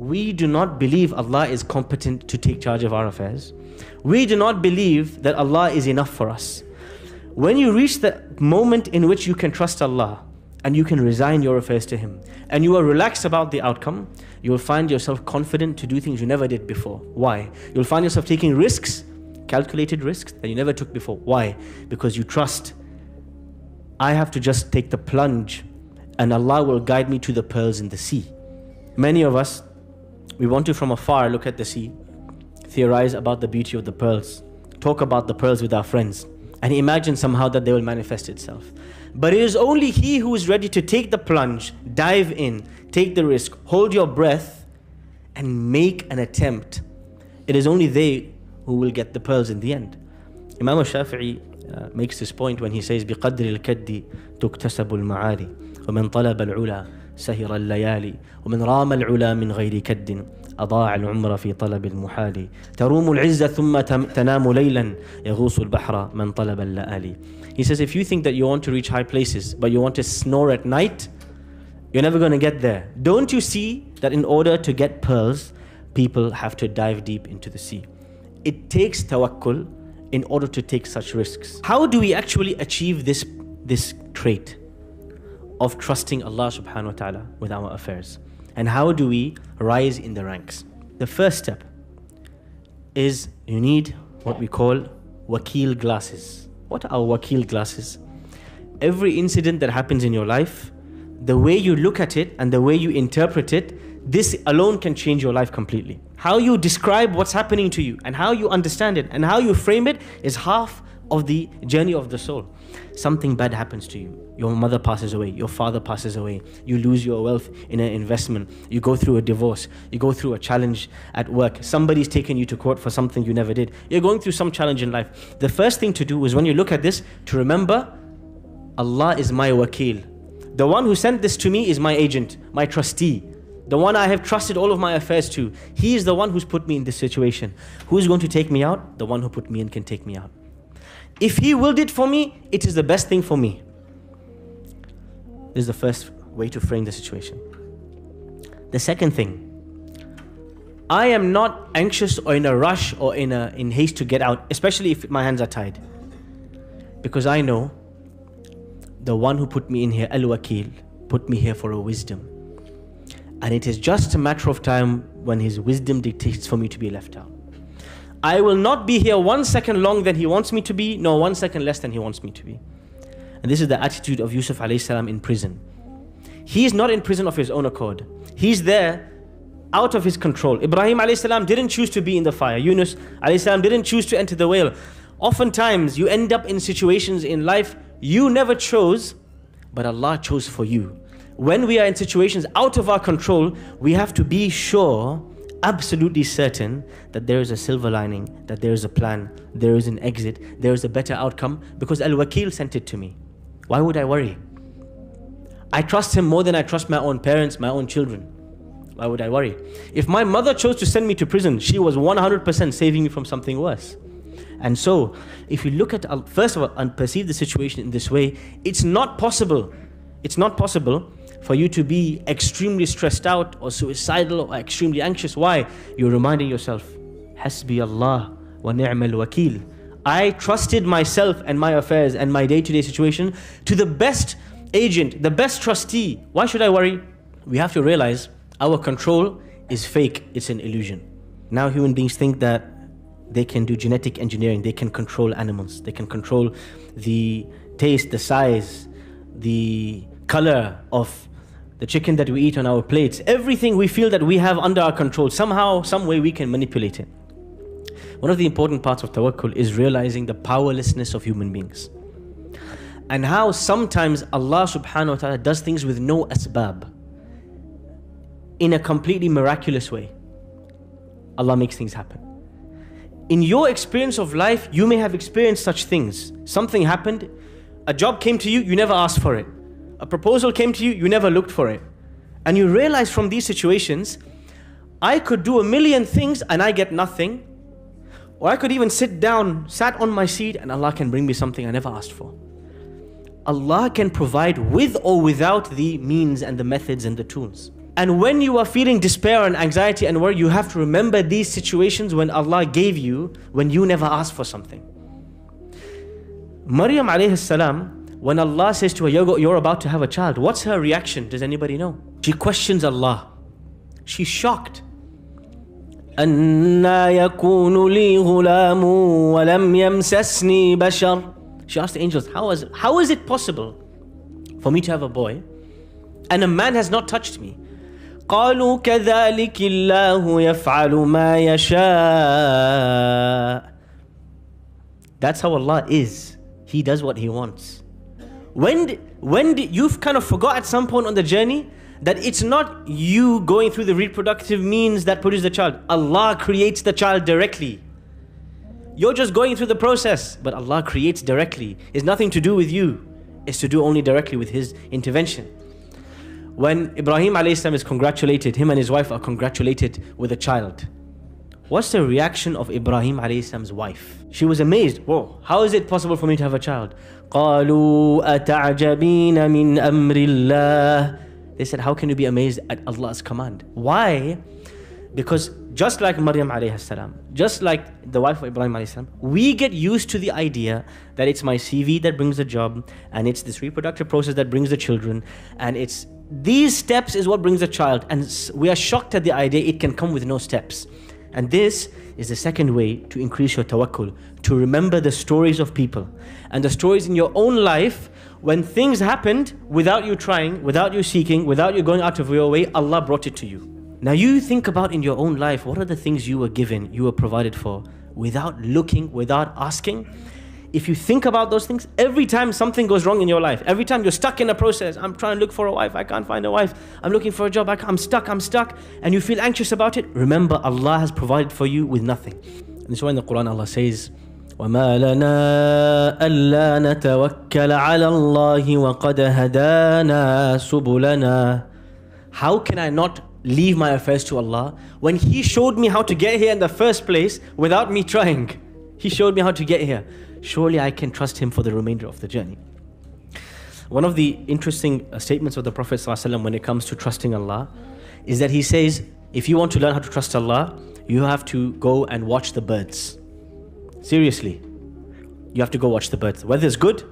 we do not believe Allah is competent to take charge of our affairs. We do not believe that Allah is enough for us. When you reach the moment in which you can trust Allah and you can resign your affairs to Him and you are relaxed about the outcome, you will find yourself confident to do things you never did before. Why? You'll find yourself taking risks, calculated risks that you never took before. Why? Because you trust, I have to just take the plunge and Allah will guide me to the pearls in the sea. Many of us, we want to from afar look at the sea, theorize about the beauty of the pearls, talk about the pearls with our friends, and imagine somehow that they will manifest itself. But it is only he who is ready to take the plunge, dive in, take the risk, hold your breath, and make an attempt. It is only they who will get the pearls in the end. Imam al-Shafi'i makes this point when he says, بِقَدْرِ الْكَدِّ تُكْتَسَبُ الْمَعَالِ وَمَنْ طَلَبَ الْعُلَى سَهِرَ اللَّيَالِ وَمَنْ رَامَ الْعُلَى مِنْ غَيْرِ كَدٍّ أضاع العمر في طلب المحال تروم العزة ثم تنام ليلا يغوص البحر من طلب اللآلي. He says, if you think that you want to reach high places but you want to snore at night, you're never going to get there. Don't you see that in order to get pearls, people have to dive deep into the sea? It takes tawakkul in order to take such risks. How do we actually achieve this trait of trusting Allah subhanahu wa ta'ala with our affairs? And how do we rise in the ranks? The first step is you need what we call Wakīl glasses. What are Wakīl glasses? Every incident that happens in your life, the way you look at it and the way you interpret it, this alone can change your life completely. How you describe what's happening to you and how you understand it and how you frame it is half of the journey of the soul. Something bad happens to you. Your mother passes away, your father passes away, you lose your wealth in an investment, you go through a divorce, you go through a challenge at work, somebody's taken you to court for something you never did, you're going through some challenge in life. The first thing to do is when you look at this, to remember, Allah is my Wakīl. The one who sent this to me is my agent, my trustee, the one I have trusted all of my affairs to. He is the one who's put me in this situation. Who is going to take me out? The one who put me in can take me out. If He willed it for me, it is the best thing for me. This is the first way to frame the situation. The second thing, I am not anxious or in a rush or in haste to get out, especially if my hands are tied. Because I know the one who put me in here, Al-Wakīl, put me here for a wisdom. And it is just a matter of time when His wisdom dictates for me to be left out. I will not be here 1 second long than He wants me to be, nor 1 second less than He wants me to be. And this is the attitude of Yusuf alayhi salam in prison. He is not in prison of his own accord. He's there out of his control. Ibrahim alayhi salam didn't choose to be in the fire. Yunus alayhi salam didn't choose to enter the whale. Oftentimes you end up in situations in life you never chose, but Allah chose for you. When we are in situations out of our control, we have to be sure, absolutely certain, that there is a silver lining, that there is a plan, there is an exit, there is a better outcome, because Al-Wakīl sent it to me. Why would I worry? I trust Him more than I trust my own parents, my own children. Why would I worry? If my mother chose to send me to prison, she was 100% saving me from something worse. And so, if you look at, first of all, and perceive the situation in this way, it's not possible for you to be extremely stressed out or suicidal or extremely anxious. Why? You're reminding yourself, Hasbi Allah wa ni'mal wakil. I trusted myself and my affairs and my day-to-day situation to the best agent, the best trustee. Why should I worry? We have to realize our control is fake, it's an illusion. Now human beings think that they can do genetic engineering, they can control animals, they can control the taste, the size, the color of the chicken that we eat on our plates. Everything we feel that we have under our control, somehow, some way we can manipulate it. One of the important parts of tawakkul is realizing the powerlessness of human beings. And how sometimes Allah subhanahu wa ta'ala does things with no asbab. In a completely miraculous way. Allah makes things happen. In your experience of life, you may have experienced such things. Something happened, a job came to you, you never asked for it. A proposal came to you, you never looked for it. And you realize from these situations, I could do a million things and I get nothing. Or I could even sat on my seat and Allah can bring me something I never asked for. Allah can provide with or without the means and the methods and the tools. And when you are feeling despair and anxiety and worry, you have to remember these situations when Allah gave you, when you never asked for something. Maryam alayhi salam, when Allah says to her, you're about to have a child, what's her reaction? Does anybody know? She questions Allah. She's shocked. أَنَّا يَكُونُ لِي غُلَامٌ وَلَمْ يَمْسَسْنِي بَشَرٌ. She asked the angels, how is it possible for me to have a boy and a man has not touched me? قَالُوا كَذَلِكِ اللَّهُ يَفْعَلُ مَا يَشَاءُ. That's how Allah is. He does what He wants. You've kind of forgot at some point on the journey that it's not you going through the reproductive means that produce the child. Allah creates the child directly. You're just going through the process, but Allah creates directly. It's nothing to do with you. It's to do only directly with His intervention. When Ibrahim alayhi salam is congratulated, him and his wife are congratulated with a child. What's the reaction of Ibrahim alayhi salam's wife? She was amazed. Whoa, how is it possible for me to have a child? قَالُوا أَتَعْجَبِينَ مِنْ أَمْرِ اللَّهِ. They said, how can you be amazed at Allah's command? Why? Because just like Maryam alayhi salam, just like the wife of Ibrahim alayhi salam, we get used to the idea that it's my CV that brings the job, and it's this reproductive process that brings the children, and it's these steps is what brings a child. And we are shocked at the idea it can come with no steps. And this is the second way to increase your tawakkul, to remember the stories of people and the stories in your own life when things happened without you trying, without you seeking, without you going out of your way. Allah brought it to you. Now you think about in your own life, what are the things you were given, you were provided for, without looking, without asking? If you think about those things, every time something goes wrong in your life, every time you're stuck in a process, I'm trying to look for a wife, I can't find a wife, I'm looking for a job, I'm stuck, and you feel anxious about it, remember Allah has provided for you with nothing. And this is why in the Quran Allah says, وَمَا لَنَا أَلَّا نَتَوَكَّلَ عَلَى اللَّهِ وَقَدْ هَدَانَا سُبُلَنَا. How can I not leave my affairs to Allah when He showed me how to get here in the first place without me trying? He showed me how to get here. Surely I can trust Him for the remainder of the journey. One of the interesting statements of the Prophet ﷺ when it comes to trusting Allah is that he says, if you want to learn how to trust Allah, you have to go and watch the birds. Seriously, you have to go watch the birds. Weather's good,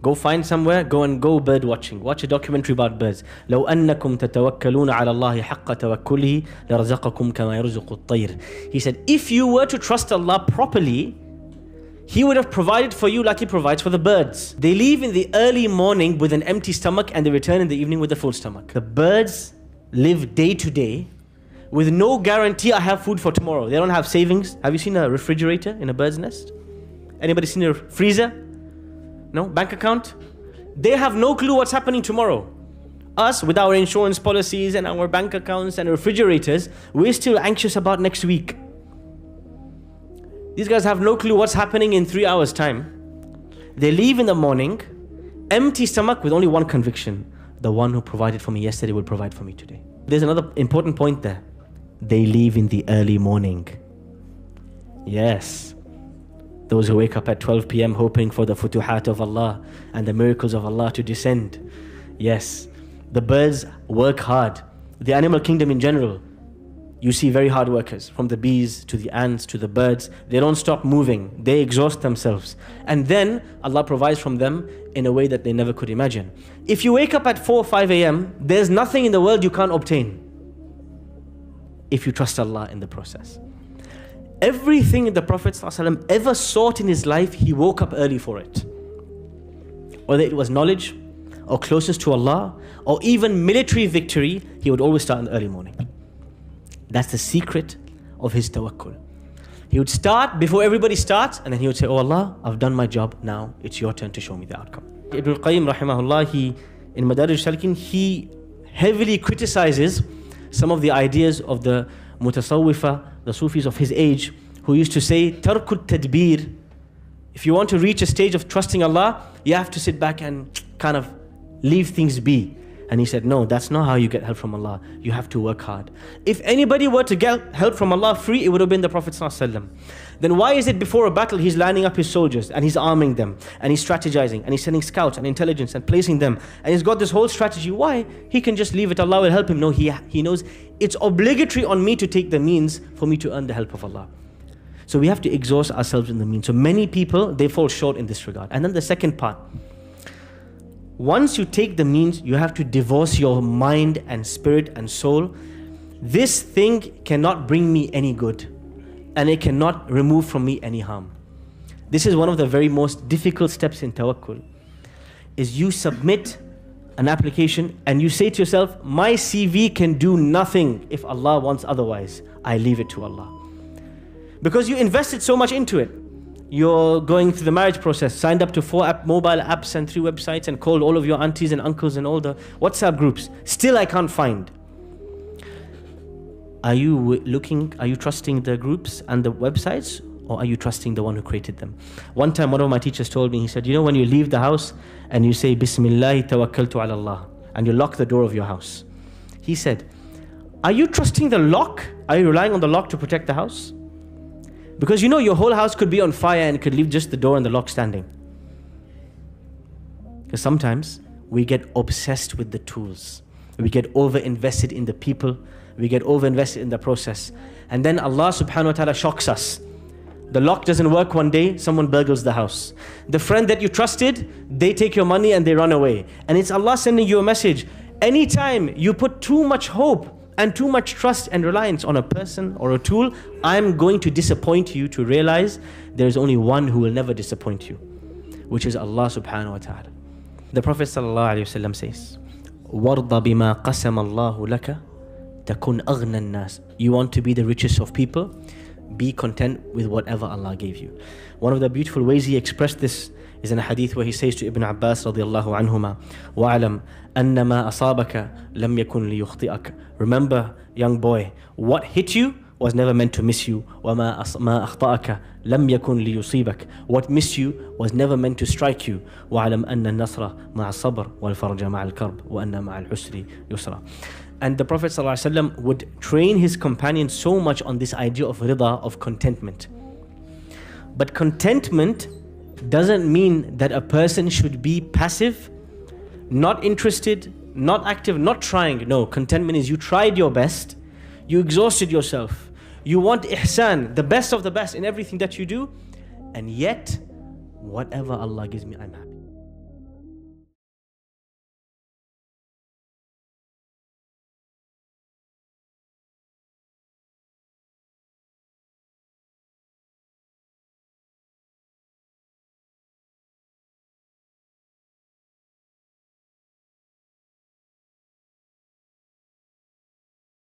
go find somewhere, go bird watching. Watch a documentary about birds. لو أنكم تتوكلون على الله حق توكله لرزقكم كما يرزق الطير. He said, if you were to trust Allah properly, He would have provided for you like He provides for the birds. They leave in the early morning with an empty stomach and they return in the evening with a full stomach. The birds live day to day with no guarantee I have food for tomorrow. They don't have savings. Have you seen a refrigerator in a bird's nest? Anybody seen a freezer? No? Bank account? They have no clue what's happening tomorrow. Us, with our insurance policies and our bank accounts and refrigerators, we're still anxious about next week. These guys have no clue what's happening in 3 hours' time. They leave in the morning, empty stomach with only one conviction. The one who provided for me yesterday will provide for me today. There's another important point there. They leave in the early morning. Yes. Those who wake up at 12 p.m. hoping for the futuhat of Allah and the miracles of Allah to descend. Yes. The birds work hard. The animal kingdom in general, you see very hard workers, from the bees to the ants to the birds. They don't stop moving. They exhaust themselves. And then Allah provides from them in a way that they never could imagine. If you wake up at 4 or 5 a.m., there's nothing in the world you can't obtain if you trust Allah in the process. Everything the Prophet ﷺ ever sought in his life, he woke up early for it. Whether it was knowledge or closeness to Allah or even military victory, he would always start in the early morning. That's the secret of his tawakkul. He would start before everybody starts, and then he would say, oh Allah, I've done my job, now it's your turn to show me the outcome. Ibn al-Qayyim rahimahullah, in Madarij Salikin, he heavily criticizes some of the ideas of the mutasawwifa, the Sufis of his age, who used to say, tarkut tadbir. If you want to reach a stage of trusting Allah, you have to sit back and kind of leave things be. And he said, no, that's not how you get help from Allah. You have to work hard. If anybody were to get help from Allah free, it would have been the Prophet ﷺ. Then why is it before a battle he's lining up his soldiers and he's arming them and he's strategizing and he's sending scouts and intelligence and placing them and he's got this whole strategy? Why? He can just leave it. Allah will help him. No, he knows it's obligatory on me to take the means for me to earn the help of Allah. So we have to exhaust ourselves in the means. So many people, they fall short in this regard. And then the second part. Once you take the means, you have to divorce your mind and spirit and soul. This thing cannot bring me any good, and it cannot remove from me any harm. This is one of the very most difficult steps in tawakkul. Is you submit an application and you say to yourself, my CV can do nothing if Allah wants otherwise. I leave it to Allah. Because you invested so much into it. You're going through the marriage process, signed up to 4 mobile apps and 3 websites and called all of your aunties and uncles and all the WhatsApp groups. Still I can't find. Are you trusting the groups and the websites, or are you trusting the one who created them? One time one of my teachers told me, he said, you know when you leave the house and you say, Bismillahi tawakkaltu ala Allah, and you lock the door of your house. He said, are you trusting the lock? Are you relying on the lock to protect the house? Because you know your whole house could be on fire and could leave just the door and the lock standing. Because sometimes we get obsessed with the tools. We get over-invested in the people. We get over-invested in the process. And then Allah subhanahu wa ta'ala shocks us. The lock doesn't work one day, someone burgles the house. The friend that you trusted, they take your money and they run away. And it's Allah sending you a message. Anytime you put too much hope and too much trust and reliance on a person or a tool, I'm going to disappoint you to realize there's only one who will never disappoint you, which is Allah subhanahu wa ta'ala. The Prophet sallallahu alayhi wa sallam says, وَارْضَ بِمَا قَسَمَ اللَّهُ لَكَ تَكُنْ أَغْنَى النَّاسِ. You want to be the richest of people? Be content with whatever Allah gave you. One of the beautiful ways he expressed this is in a hadith where he says to Ibn Abbas radiyallahu anhuma, وَعَلَمْ أَنَّمَا أَصَابَكَ لَمْ يَكُنْ لِيُخْطِئَكَ. Remember, young boy, what hit you was never meant to miss you. وَمَا أَخْطَأَكَ لَمْ يَكُنْ لِيُصِيبَكَ. What missed you was never meant to strike you. وَعَلَمْ أَنَّ النَّصْرَ مَعَ الصَّبْرِ وَالْفَرْجَ مَعَ الْكَرْبِ وَأَنَّ مَعَ الْعُسْرِ يُسْرًا. And the Prophet ﷺ would train his companions so much on this idea of rida, of contentment. But contentment doesn't mean that a person should be passive, not interested, not active, not trying. No, contentment is you tried your best, you exhausted yourself, you want ihsan, the best of the best in everything that you do, and yet, whatever Allah gives me, I'm happy.